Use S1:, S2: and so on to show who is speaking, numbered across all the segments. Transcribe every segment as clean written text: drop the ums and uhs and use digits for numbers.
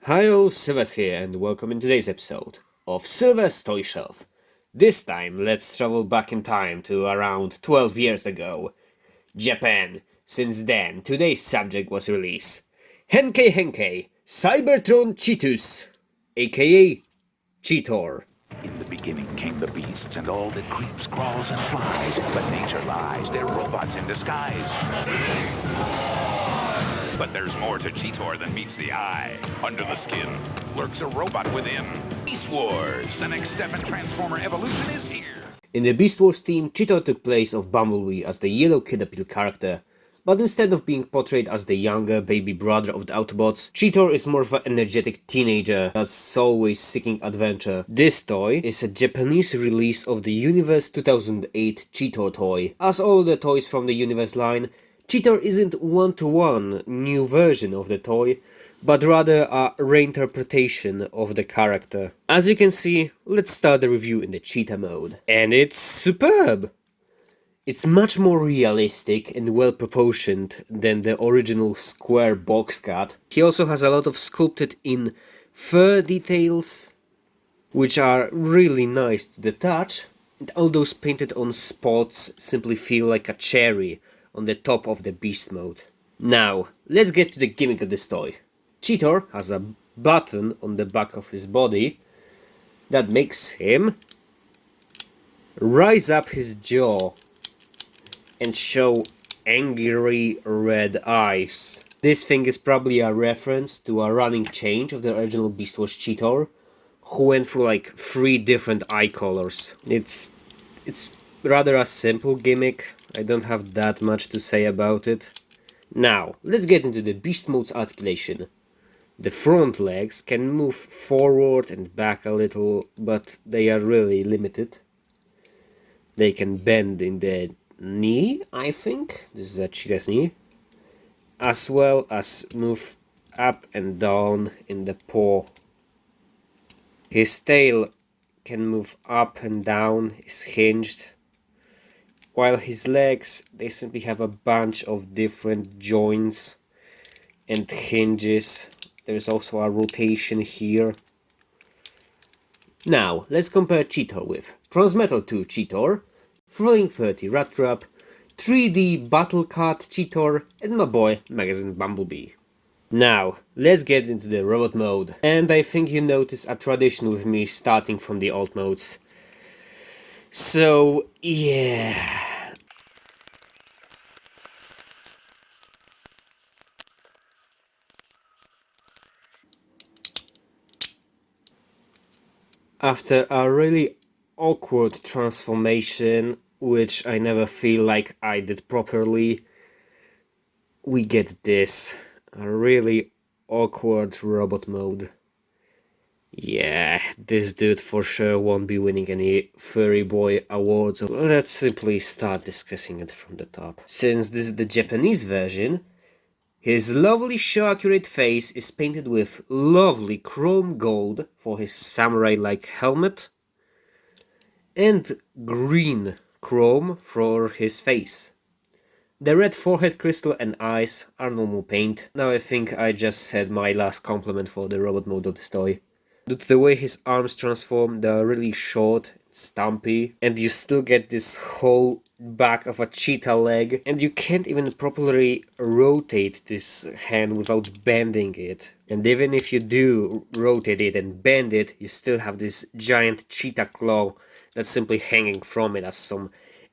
S1: Hi all, Silvers here and welcome in today's episode of Silver's Toy Shelf. This time, let's travel back in time to around 12 years ago, Japan. Since then, today's subject was released. Henkei Cybertron Cheetus, aka Cheetor.
S2: In the beginning came the beasts and all that creeps, crawls, and flies. But nature lies, they're robots in disguise. But there's more to Cheetor than meets the eye. Under the skin lurks a robot within. Beast Wars, the next step in Transformer evolution is here.
S1: In the Beast Wars team, Cheetor took place of Bumblebee as the yellow Kid Appeal character. But instead of being portrayed as the younger baby brother of the Autobots, Cheetor is more of an energetic teenager that's always seeking adventure. This toy is a Japanese release of the Universe 2008 Cheetor toy. As all the toys from the Universe line, Cheetor isn't one-to-one new version of the toy, but rather a reinterpretation of the character. As you can see, let's start the review in the cheetah mode. And it's superb! It's much more realistic and well proportioned than the original square box cut. He also has a lot of sculpted in fur details, which are really nice to the touch, and all those painted on spots simply feel like a cherry on the top of the beast mode. Now, let's get to the gimmick of this toy. Cheetor has a button on the back of his body that makes him rise up his jaw and show angry red eyes. This thing is probably a reference to a running change of the original Beast Wars Cheetor, who went through like 3 different eye colors. It's rather a simple gimmick. I don't have that much to say about it. Now, let's get into the Beast Mode's articulation. The front legs can move forward and back a little, but they are really limited. They can bend in the knee, I think. This is a cheetah's knee. As well as move up and down in the paw. His tail can move up and down, is hinged. While his legs, they simply have a bunch of different joints and hinges. There's also a rotation here. Now, let's compare Cheetor with Transmetal 2 Cheetor, Thrilling 30 Rat Trap, 3D Battle Cat Cheetor, and my boy Magazine Bumblebee. Now, let's get into the robot mode. And I think you notice a tradition with me starting from the alt modes. So, yeah. After a really awkward transformation, which I never feel like I did properly, we get this. A really awkward robot mode. Yeah, this dude for sure won't be winning any Furry Boy awards. Let's simply start discussing it from the top. Since this is the Japanese version, his lovely show-accurate face is painted with lovely chrome gold for his samurai-like helmet and green chrome for his face. The red forehead crystal and eyes are normal paint. Now I think I just said my last compliment for the robot mode of this toy. Due to the way his arms transform, they're really short, stumpy, and you still get this whole back of a cheetah leg, and you can't even properly rotate this hand without bending it. And even if you do rotate it and bend it, you still have this giant cheetah claw that's simply hanging from it as some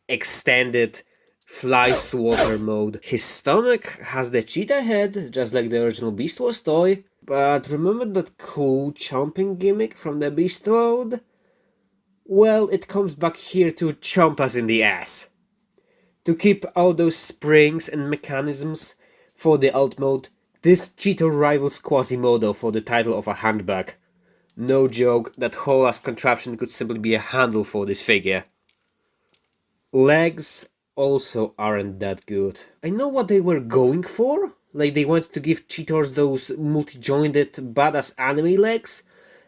S1: extended fly swatter mode. His stomach has the cheetah head, just like the original Beast Wars toy. But remember that cool chomping gimmick from the Beast mode? Well, it comes back here to chomp us in the ass. To keep all those springs and mechanisms for the alt mode, this Cheetor rivals Quasimodo for the title of a handbag. No joke, that whole ass contraption could simply be a handle for this figure. Legs also aren't that good. I know what they were going for. Like they wanted to give Cheetors those multi-jointed badass anime legs,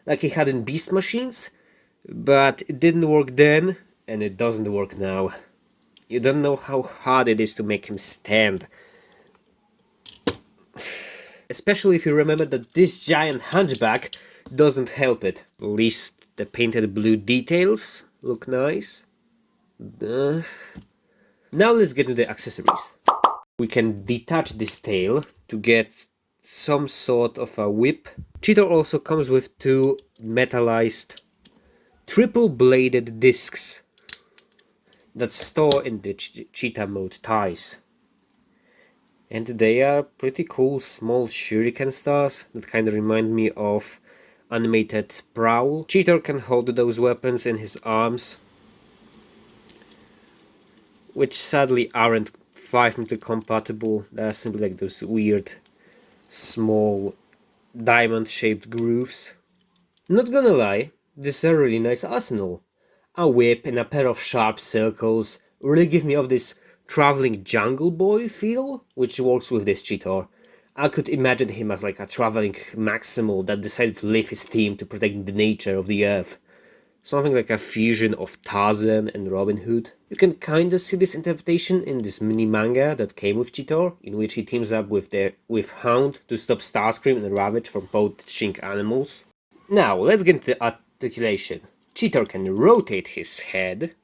S1: like he had in Beast Machines. But it didn't work then, and it doesn't work now. You don't know how hard it is to make him stand. especially if you remember that this giant hunchback doesn't help it. At least the painted blue details look nice. Now let's get to the accessories. We can detach this tail to get some sort of a whip. Cheetor also comes with two metallized triple-bladed discs that store in the cheetah mode ties. And they are pretty cool small shuriken stars that kind of remind me of animated Prowl. Cheetor can hold those weapons in his arms, which sadly aren't 5-meter compatible. They're simply like those weird small diamond shaped grooves. Not gonna lie, this is a really nice arsenal. A whip and a pair of sharp circles really give me off this traveling jungle boy feel, which works with this Cheetor. I could imagine him as like a traveling Maximal that decided to leave his team to protect the nature of the earth. Something like a fusion of Tarzan and Robin Hood. You can kinda see this interpretation in this mini manga that came with Cheetor, in which he teams up with Hound to stop Starscream and Ravage from poaching animals. Now, let's get into articulation. Cheetor can rotate his head.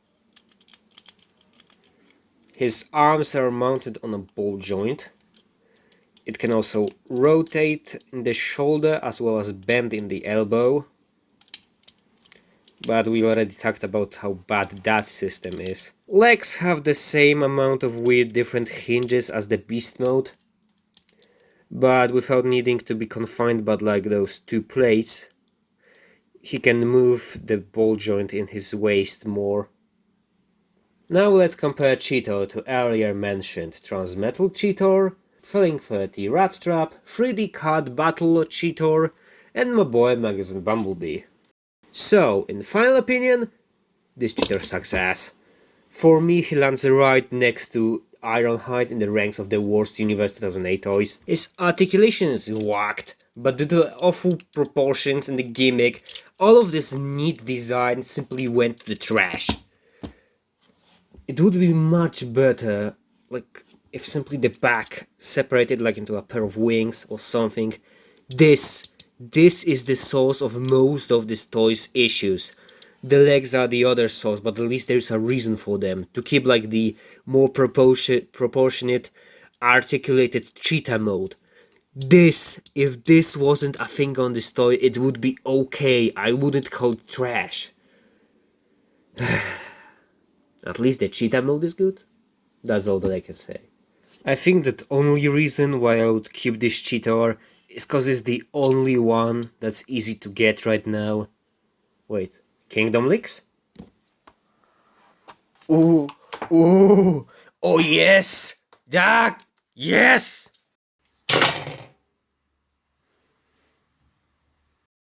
S1: His arms are mounted on a ball joint. It can also rotate in the shoulder as well as bend in the elbow. But we already talked about how bad that system is. Legs have the same amount of weird different hinges as the beast mode, but without needing to be confined by like those two plates. He can move the ball joint in his waist more. Now let's compare Cheetor to earlier mentioned Transmetal Cheetor, Feeling 30 Rat Trap, 3D Card Battle Cheetor, and my boy Magazine Bumblebee. So, in final opinion, this Cheetor sucks ass. For me, he lands right next to Ironhide in the ranks of the worst Universe 2008 toys. His articulation is whacked, but due to the awful proportions and the gimmick, all of this neat design simply went to the trash. It would be much better, like, if simply the back separated like into a pair of wings or something. This is the source of most of this toy's issues. The legs are the other source, but at least there's a reason for them. To keep like the more proportionate, articulated cheetah mode. If this wasn't a thing on this toy, it would be okay. I wouldn't call it trash. At least the cheetah mode is good. That's all that I can say. I think that only reason why I would keep this Cheetor is cause it's the only one that's easy to get right now. Wait, Kingdom Leaks? Ooh, oh yes! Jack, yes!